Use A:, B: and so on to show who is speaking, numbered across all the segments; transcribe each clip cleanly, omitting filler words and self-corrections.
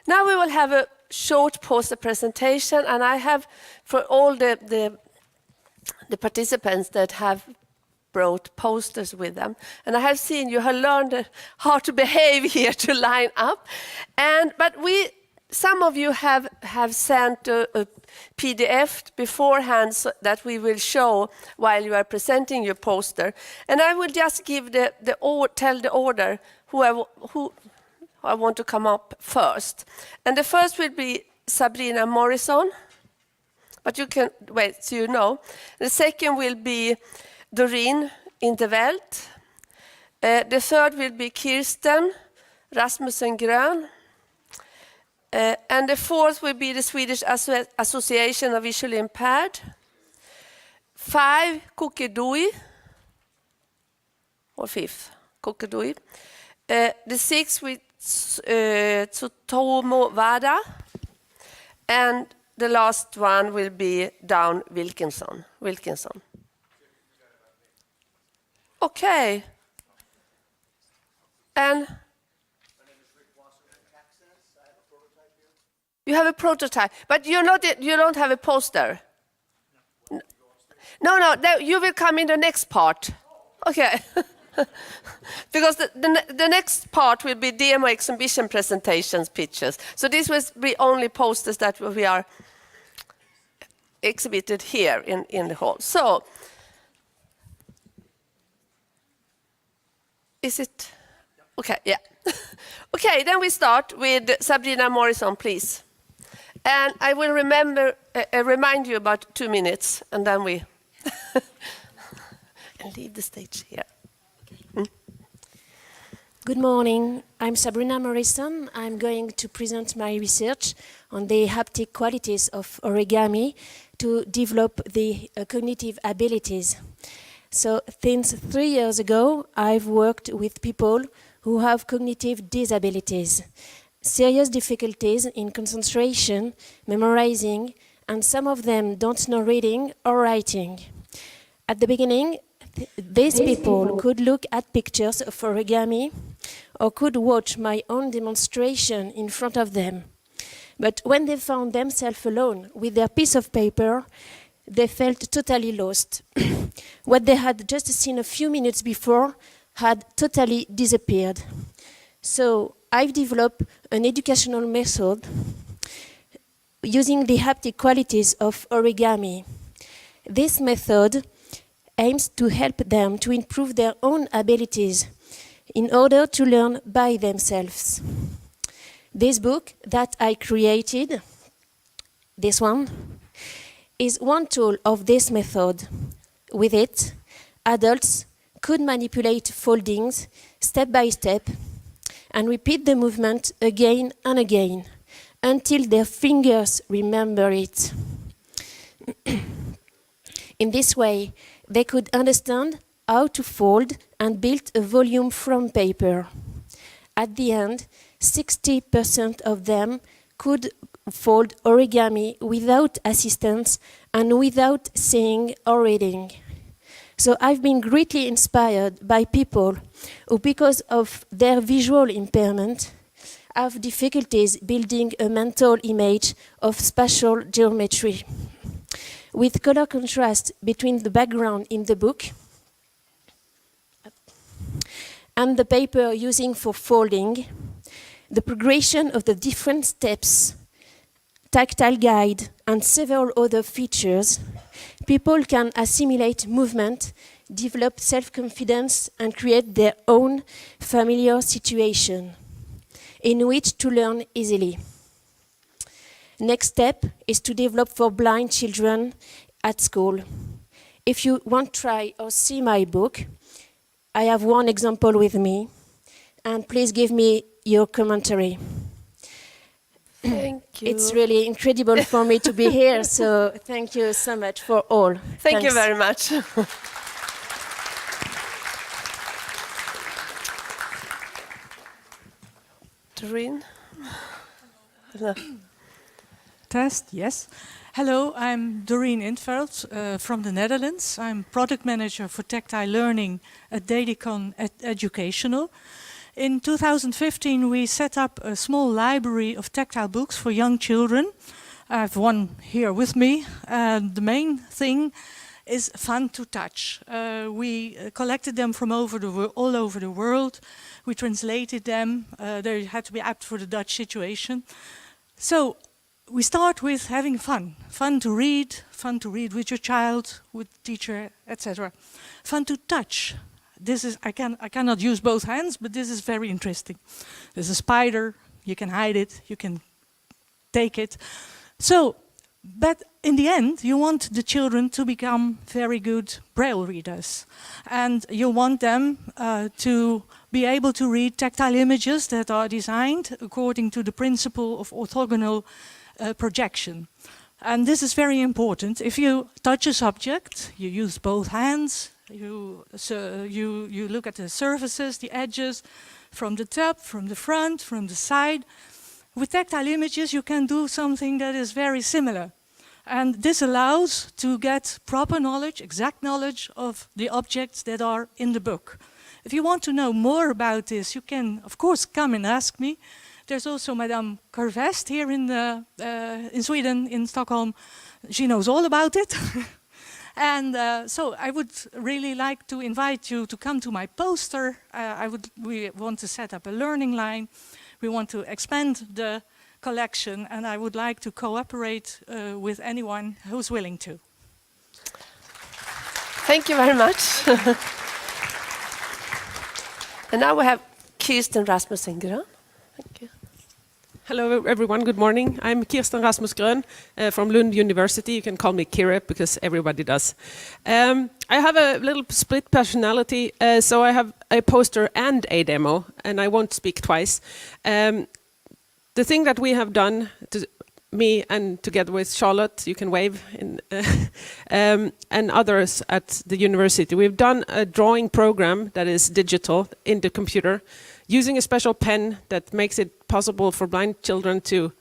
A: Now we will have a short poster presentation, and I have for all the participants that have brought posters with them. And I have seen you have learned how to behave here to line up. But some of you have sent a PDF beforehand so that we will show while you are presenting your poster. And I will just give tell the order who I want to come up first. And the first will be Sabrina Morisson, but you can wait so you know. The second will be Dorine in the Veld. The third will be Kirsten, Rassmus-Gröhn. And the fourth will be the Swedish Association of Visually Impaired. 5, Kouki, or fifth, Kouki. The sixth with Tsutomu WADA. And the last one will be down Wilkinson. Okay. And you have a prototype, but you don't have a poster. No, you will come in the next part. Okay. Because the next part will be demo exhibition presentations, pictures. So this will be only posters that we are exhibited here in the hall. So, is it? Okay, yeah. Okay, then we start with Sabrina Morisson, please. And I will remind you about 2 minutes, and then we and leave the stage here. Okay.
B: Good morning. I'm Sabrina Morisson. I'm going to present my research on the haptic qualities of origami to develop the cognitive abilities. So, since 3 years ago, I've worked with people who have cognitive disabilities, serious difficulties in concentration, memorizing, and some of them don't know reading or writing. At the beginning, these people could look at pictures of origami or could watch my own demonstration in front of them. But when they found themselves alone with their piece of paper, they felt totally lost. What they had just seen a few minutes before had totally disappeared. So I've developed an educational method using the haptic qualities of origami. This method aims to help them to improve their own abilities in order to learn by themselves. This book that I created, this one, is one tool of this method. With it, adults could manipulate foldings step by step and repeat the movement again and again until their fingers remember it. In this way, they could understand how to fold and build a volume from paper. At the end, 60% of them could fold origami without assistance and without seeing or reading. So I've been greatly inspired by people who, because of their visual impairment, have difficulties building a mental image of spatial geometry. With color contrast between the background in the book and the paper using for folding, the progression of the different steps, tactile guide, and several other features, people can assimilate movement, develop self-confidence, and create their own familiar situation in which to learn easily. Next step is to develop for blind children at school. If you want to try or see my book, I have one example with me, and please give me your commentary.
A: Thank you.
B: It's really incredible for me to be here, so thank you so much for all.
A: Thank you very much. Dorine?
C: Test, yes. Hello, I'm Dorine Veld from the Netherlands. I'm product manager for tactile learning at Dedicon Educational. In 2015, we set up a small library of tactile books for young children. I have one here with me. The main thing is fun to touch. We collected them from all over the world. We translated them. They had to be apt for the Dutch situation. So we start with having fun. Fun to read with your child, with the teacher, etc. Fun to touch. This is, I cannot use both hands, but this is very interesting. There's a spider, you can hide it, you can take it. So, but in the end, you want the children to become very good Braille readers. And you want them to be able to read tactile images that are designed according to the principle of orthogonal projection. And this is very important. If you touch a subject, you use both hands, you look at the surfaces, the edges, from the top, from the front, from the side. With tactile images, you can do something that is very similar. And this allows to get proper knowledge, exact knowledge of the objects that are in the book. If you want to know more about this, you can, of course, come and ask me. There's also Madame Carvest here in Sweden, in Stockholm. She knows all about it. And so I would really like to invite you to come to my poster. We want to set up a learning line. We want to expand the collection, and I would like to cooperate with anyone who's willing to.
A: Thank you very much. And now we have Kirsten Rassmus-Gröhn. Thank you.
D: Hello everyone, good morning. I'm Kirsten Rassmus-Gröhn from Lund University. You can call me Kira because everybody does. I have a little split personality, so I have a poster and a demo, and I won't speak twice. The thing that we have done, me and together with Charlotte, you can wave, and others at the university, we've done a drawing program that is digital in the computer, using a special pen that makes it possible for blind children to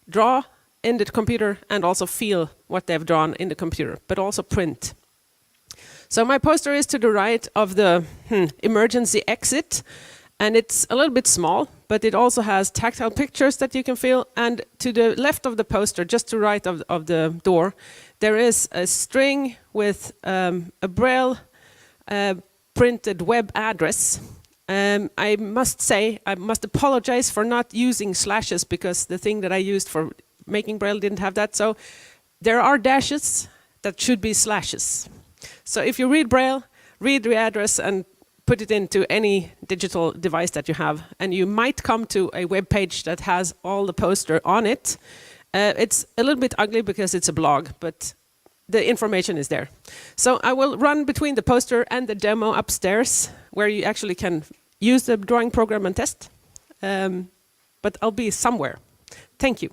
D: draw in the computer and also feel what they've drawn in the computer, but also print. So my poster is to the right of the emergency exit, and it's a little bit small, but it also has tactile pictures that you can feel. And to the left of the poster, just to the right of the door, there is a string with a Braille printed web address. I must say, I must apologize for not using slashes because the thing that I used for making Braille didn't have that. So there are dashes that should be slashes. So if you read Braille, read the address and put it into any digital device that you have, and you might come to a web page that has all the poster on it. It's a little bit ugly because it's a blog, but the information is there. So I will run between the poster and the demo upstairs, where you actually can use the drawing program and test. But I'll be somewhere. Thank you.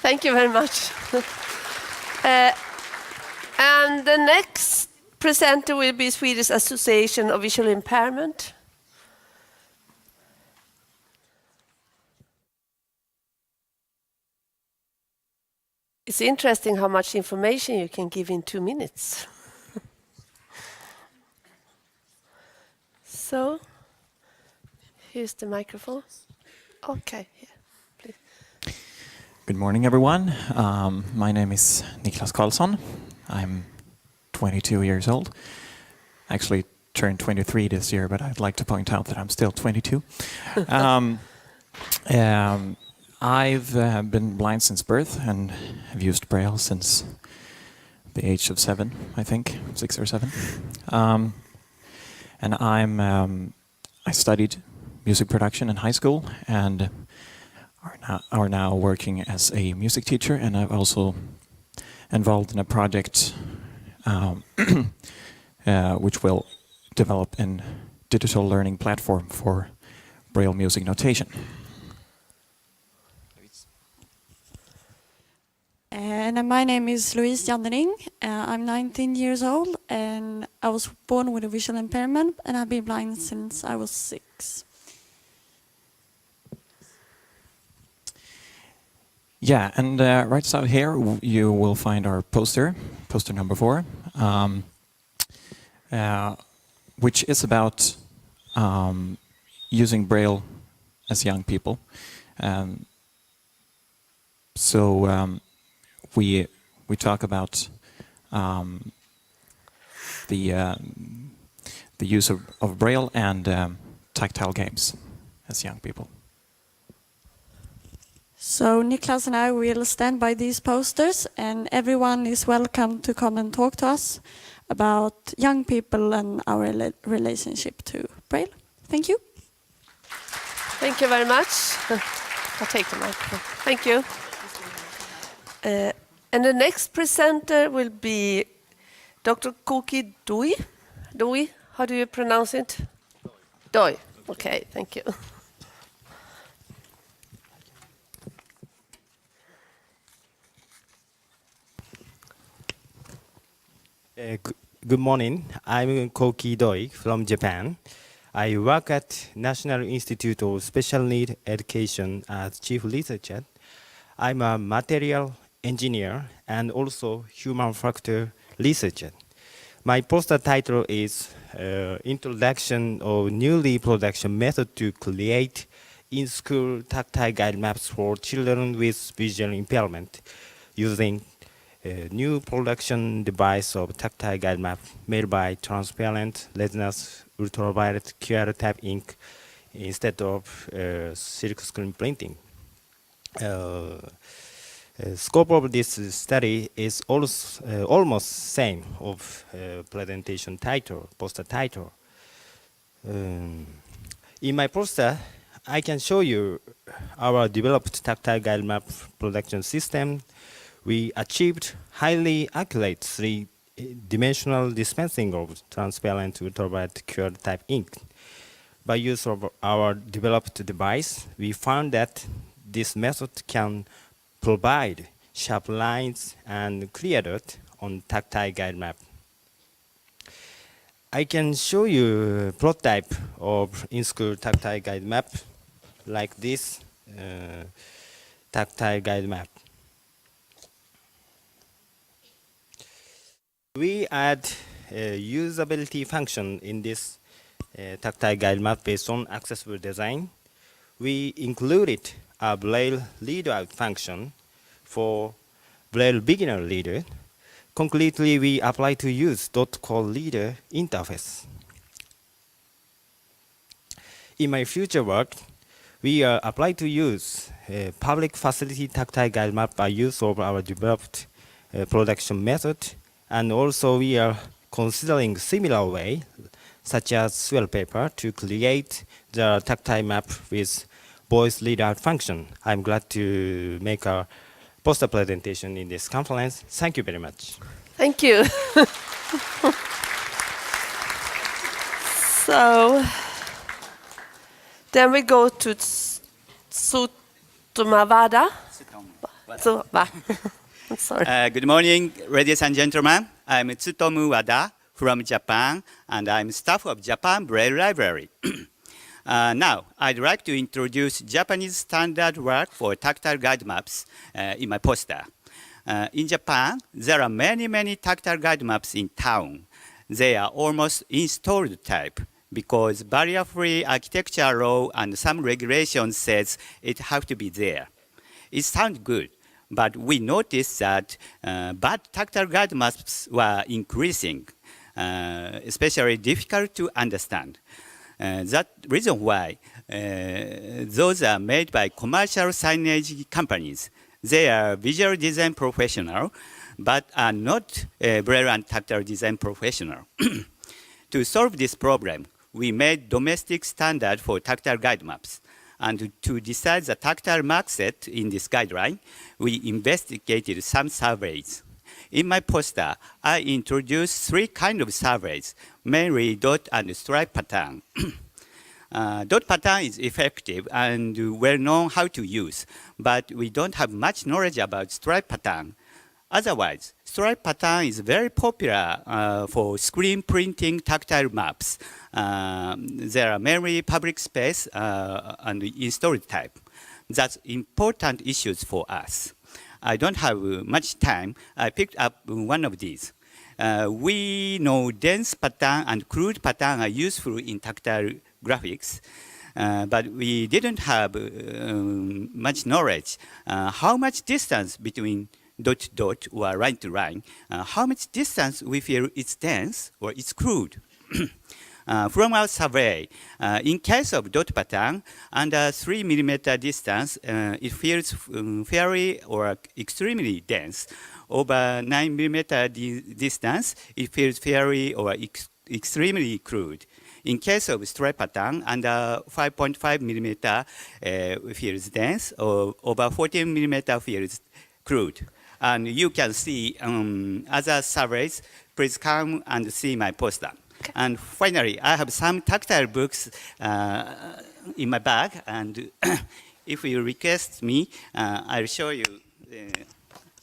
A: Thank you very much. And the next presenter will be Swedish Association of Visual Impairment. It's interesting how much information you can give in 2 minutes. So, here's the microphone. Okay, here, please.
E: Good morning, everyone. My name is Niklas Karlsson. I'm 22 years old. Actually turned 23 this year, but I'd like to point out that I'm still 22. I've been blind since birth and have used Braille since the age of 7, I think, 6 or 7. And I studied music production in high school and are now working as a music teacher, and I'm also involved in a project which will develop a digital learning platform for Braille music notation.
F: And my name is Louise Jandening. I'm 19 years old, and I was born with a visual impairment, and I've been blind since I was 6.
E: Yeah, and right out here you will find our poster number 4, which is about using Braille as young people. We talk about the use of Braille and tactile games as young people.
F: So Niklas and I will stand by these posters, and everyone is welcome to come and talk to us about young people and our relationship to Braille. Thank you.
A: Thank you very much. I'll take the microphone. Thank you. And the next presenter will be Dr. Kouki Doi. Doi, how do you pronounce it? Doi. Okay, thank you.
G: Good morning. I'm Kouki Doi from Japan. I work at National Institute of Special Need Education as chief researcher. I'm a material engineer and also human factor researcher. My poster title is Introduction of Newly Production Method to Create in-school tactile guide maps for children with visual impairment using a new production device of tactile guide map made by transparent resinous ultraviolet QR type ink instead of silk screen printing. Scope of this study is also, almost same of presentation title, poster title. In my poster, I can show you our developed tactile guide map production system. We achieved highly accurate three-dimensional dispensing of transparent ultraviolet QR type ink. By use of our developed device, we found that this method can provide sharp lines and clear dot on tactile guide map. I can show you a prototype of in-school tactile guide map like this tactile guide map. We add a usability function in this tactile guide map based on accessible design. We included a Braille readout function for Braille beginner reader. Concretely, we apply to use .call reader interface. In my future work, we apply to use a public facility tactile guide map by use of our developed production method, and also we are considering similar way, such as swell paper, to create the tactile map with voice readout function. I'm glad to make a poster presentation in this conference. Thank you very much.
A: Thank you. So then we go to Tsutomu WADA. Sorry.
H: Good morning, ladies and gentlemen. I'm Tsutomu WADA from Japan, and I'm staff of Japan Braille Library. Now, I'd like to introduce Japanese standard work for tactile guide maps in my poster. In Japan, there are many tactile guide maps in town. They are almost installed type because barrier-free architecture law and some regulations says it has to be there. It sounds good, but we noticed that bad tactile guide maps were increasing, especially difficult to understand. That reason why those are made by commercial signage companies. They are visual design professional, but are not Braille and tactile design professional. To solve this problem, we made domestic standard for tactile guide maps. And to decide the tactile mark set in this guideline, we investigated some surveys. In my poster, I introduced three kinds of surveys, mainly dot and stripe pattern. Dot pattern is effective and well known how to use, but we don't have much knowledge about stripe pattern. Otherwise, stripe pattern is very popular for screen printing tactile maps. There are mainly public space and installed type. That's important issues for us. I don't have much time. I picked up one of these. We know dense pattern and crude pattern are useful in tactile graphics. but we didn't have much knowledge. How much distance between dot to dot or line to line, how much distance we feel it's dense or it's crude. From our survey, in case of dot pattern, under 3 millimeter distance, it feels fairly or extremely dense. Over 9 millimeter distance, it feels fairly or extremely crude. In case of stripe pattern, under 5.5 millimeter feels dense, or over 14 millimeter feels crude. And you can see other surveys. Please come and see my poster. Okay. And finally, I have some tactile books in my bag, and if you request me, I'll show you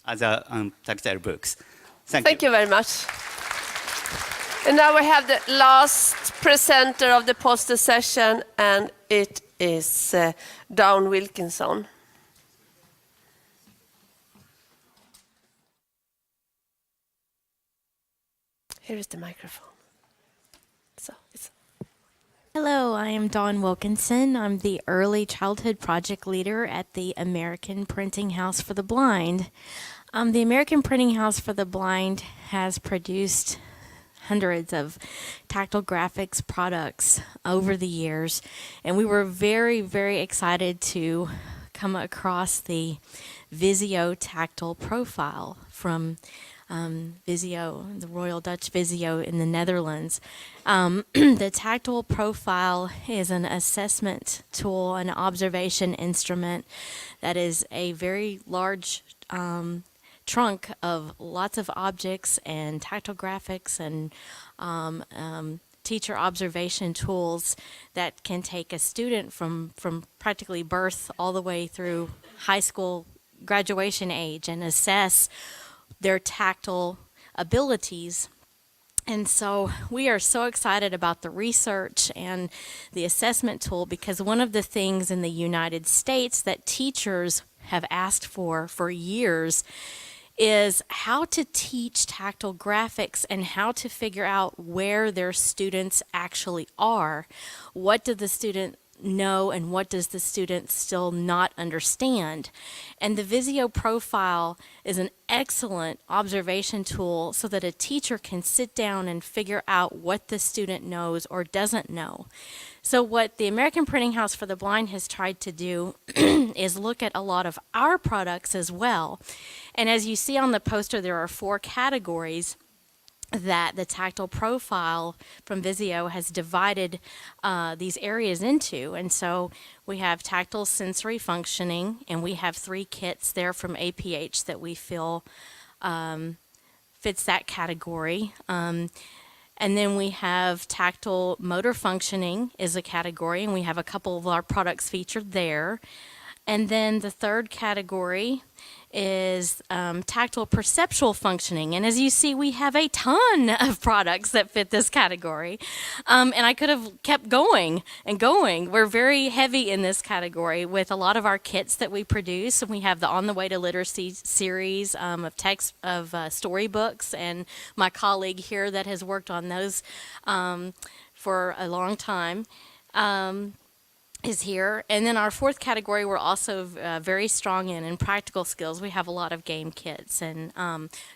H: other tactile books. Thank you very much.
A: And now we have the last presenter of the poster session, and it is Dorine Wilkinson. Here is the microphone.
I: Hello, I am Dawn Wilkinson. I'm the Early Childhood Project Leader at the American Printing House for the Blind. The American Printing House for the Blind has produced hundreds of tactile graphics products over the years, and we were very, very excited to come across the Visio tactile profile from Visio, the Royal Dutch Visio in the Netherlands. The tactile profile is an assessment tool, an observation instrument that is a very large trunk of lots of objects and tactile graphics and teacher observation tools that can take a student from practically birth all the way through high school graduation age and assess their tactile abilities. And so we are so excited about the research and the assessment tool, because one of the things in the United States that teachers have asked for years is how to teach tactile graphics and how to figure out where their students actually are. What do the student know and what does the student still not understand? And the Visio profile is an excellent observation tool so that a teacher can sit down and figure out what the student knows or doesn't know. So what the American Printing House for the Blind has tried to do is look at a lot of our products as well. And as you see on the poster, there are 4 categories that the tactile profile from Visio has divided these areas into. And so we have tactile sensory functioning, and we have 3 kits there from APH that we feel fits that category. And then we have tactile motor functioning is a category, and we have a couple of our products featured there. And then the 3rd category is tactile perceptual functioning. And as you see, we have a ton of products that fit this category. And I could have kept going and going. We're very heavy in this category with a lot of our kits that we produce. And we have the On the Way to Literacy series of storybooks, and my colleague here that has worked on those for a long time. Is here. And then our 4th category we're also very strong in practical skills. We have a lot of game kits and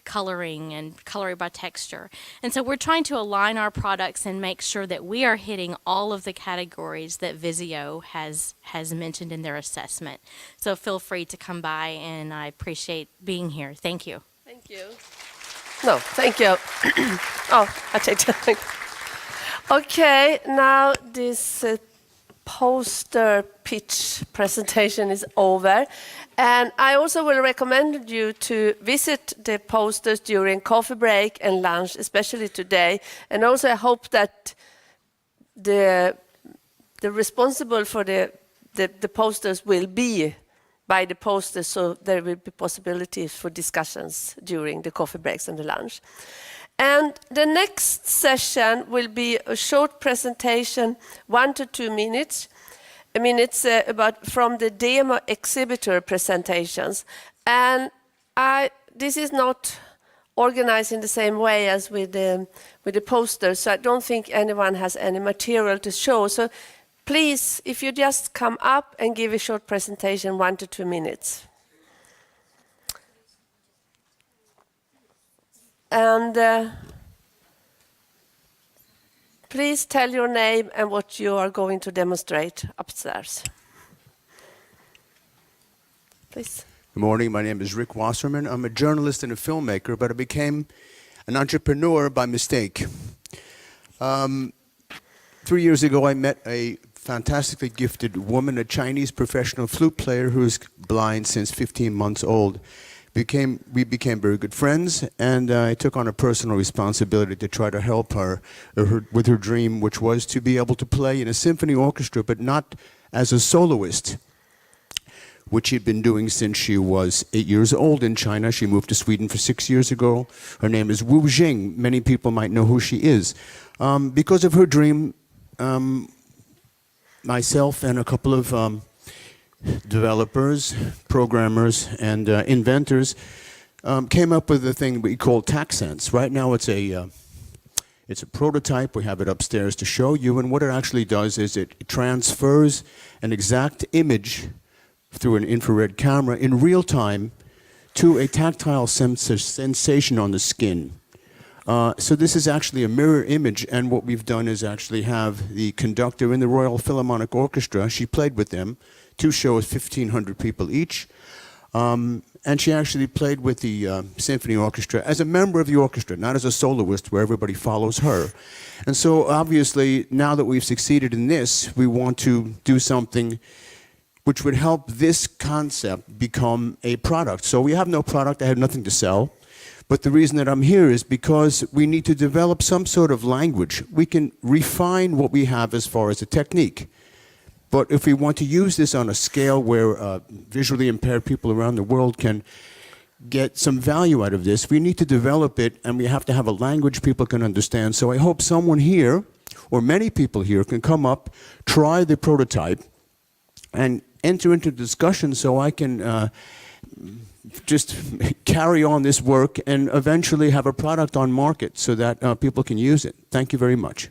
I: coloring and coloring by texture. And so we're trying to align our products and make sure that we are hitting all of the categories that Visio has mentioned in their assessment. So feel free to come by, and I appreciate being here. Thank you.
A: Thank you. No, thank you. Oh, I take that. Okay, now this poster pitch presentation is over, and I also will recommend you to visit the posters during coffee break and lunch, especially today. And also I hope that the responsible for the posters will be by the posters, so there will be possibilities for discussions during the coffee breaks and the lunch. And the next session will be a short presentation, 1 to 2 minutes. I mean, it's about from the demo exhibitor presentations. And this is not organized in the same way as with the posters, so I don't think anyone has any material to show. So please, if you just come up and give a short presentation, 1 to 2 minutes. And please tell your name and what you are going to demonstrate upstairs. Please.
J: Good morning, my name is Rick Wasserman. I'm a journalist and a filmmaker, but I became an entrepreneur by mistake. 3 years ago, I met a fantastically gifted woman, a Chinese professional flute player who's blind since 15 months old. We became very good friends, and I took on a personal responsibility to try to help her with her dream, which was to be able to play in a symphony orchestra, but not as a soloist, which she'd been doing since she was 8 years old in China. She moved to Sweden for 6 years ago. Her name is Wu Jing. Many people might know who she is. Because of her dream, myself and a couple of developers, programmers, and inventors came up with a thing we call Tactsenze. Right now it's a prototype. We have it upstairs to show you, and what it actually does is it transfers an exact image through an infrared camera in real time to a tactile sensation on the skin. So this is actually a mirror image, and what we've done is actually have the conductor in the Royal Philharmonic Orchestra. She played with them. 2 shows, 1,500 people each. And she actually played with the symphony orchestra as a member of the orchestra, not as a soloist where everybody follows her. And so obviously, now that we've succeeded in this, we want to do something which would help this concept become a product. So we have no product, I have nothing to sell. But the reason that I'm here is because we need to develop some sort of language. We can refine what we have as far as a technique. But if we want to use this on a scale where visually impaired people around the world can get some value out of this, we need to develop it, and we have to have a language people can understand. So I hope someone here, or many people here, can come up, try the prototype, and enter into discussion so I can just carry on this work and eventually have a product on market so that people can use it. Thank you very much.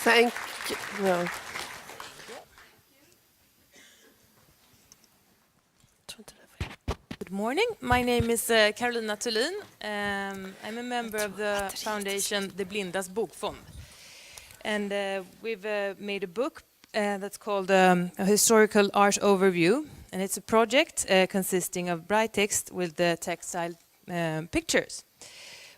A: Thank you. No.
K: Good morning. My name is Carolina Thulin. I'm a member of the foundation, the Blindas Bokfond. And we've made a book that's called A Historical Art Overview. And it's a project consisting of bright text with the tactile pictures.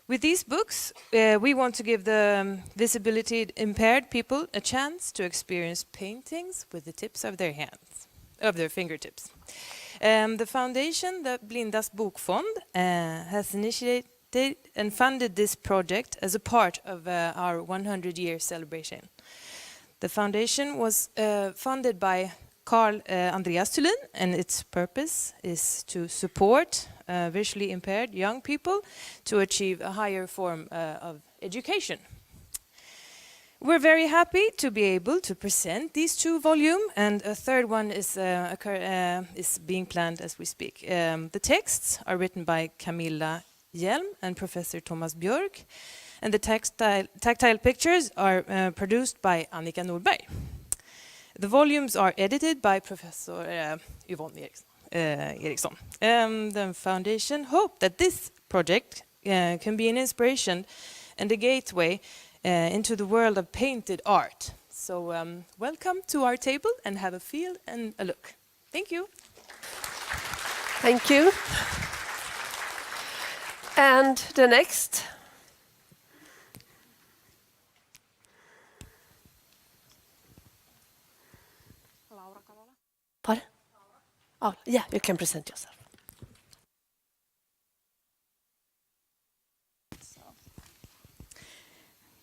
K: With these books, we want to give the disability impaired people a chance to experience paintings with the tips of their hands, of their fingertips. The foundation, the Blindas Bokfond, has initiated and funded this project as a part of our 100-year celebration. The foundation was funded by Carl Andreas Thulin, and its purpose is to support visually impaired young people to achieve a higher form of education. We're very happy to be able to present these 2 volumes, and a third one is being planned as we speak. The texts are written by Camilla Hjelm and Professor Thomas Björk, and the tactile pictures are produced by Annika Norberg. The volumes are edited by Professor Yvonne Eriksson. The foundation hope that this project can be an inspiration and a gateway into the world of painted art. So welcome to our table and have a feel and a look. Thank you.
A: Thank you. And the next. Pardon? Oh, yeah, you can present yourself.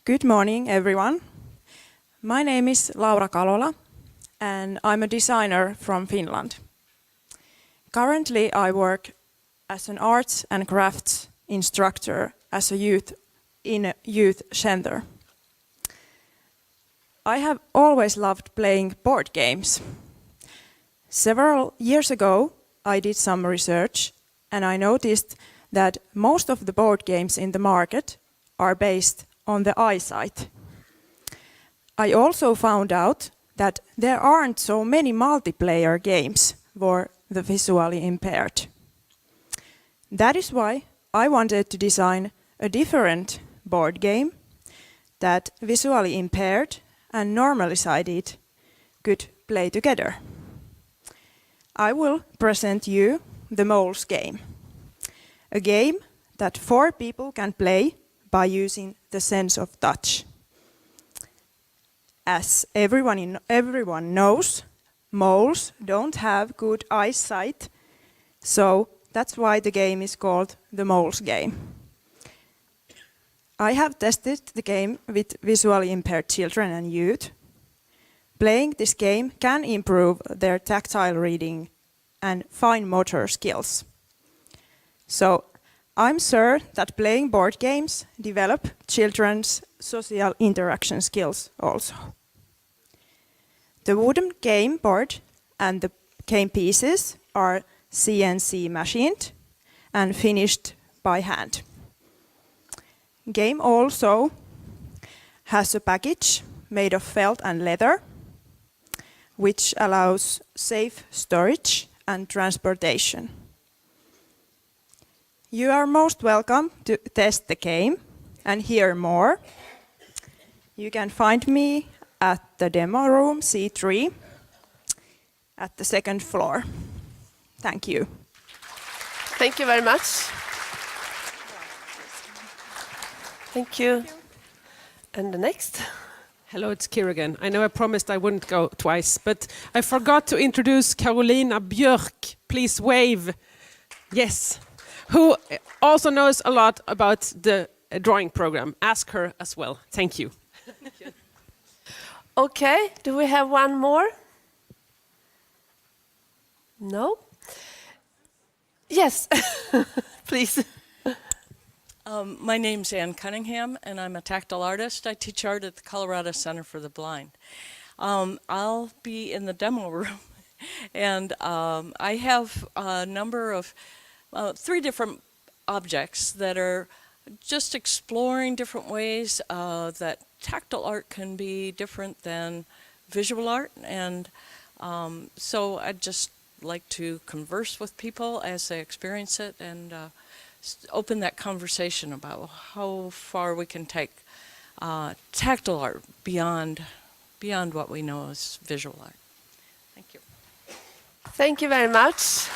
L: Good morning, everyone. My name is Laura Kalola, and I'm a designer from Finland. Currently, I work as an arts and crafts instructor as a in a youth center. I have always loved playing board games. Several years ago, I did some research, and I noticed that most of the board games in the market are based on the eyesight. I also found out that there aren't so many multiplayer games for the visually impaired. That is why I wanted to design a different board game that visually impaired and normally sighted could play together. I will present you the Moles game, a game that 4 people can play by using the sense of touch. As everyone knows, moles don't have good eyesight, so that's why the game is called the Moles game. I have tested the game with visually impaired children and youth. Playing this game can improve their tactile reading and fine motor skills. So I'm sure that playing board games develop children's social interaction skills also. The wooden game board and the game pieces are CNC machined and finished by hand. Game also has a package made of felt and leather, which allows safe storage and transportation. You are most welcome to test the game and hear more. You can find me at the demo room C3 at the 2nd floor. Thank you.
A: Thank you very much. Thank you. And the next?
D: Hello, it's Kira again. I know I promised I wouldn't go twice, but I forgot to introduce Carolina Björk. Please wave. Yes. Who also knows a lot about the drawing program. Ask her as well. Thank you.
A: Okay, do we have one more? No? Yes, please.
M: My name's Ann Cunningham, and I'm a tactile artist. I teach art at the Colorado Center for the Blind. I'll be in the demo room, and I have a number of 3 different objects that are just exploring different ways that tactile art can be different than visual art, and so I'd just like to converse with people as they experience it and open that conversation about how far we can take tactile art beyond what we know as visual art. Thank you.
A: Thank you very much.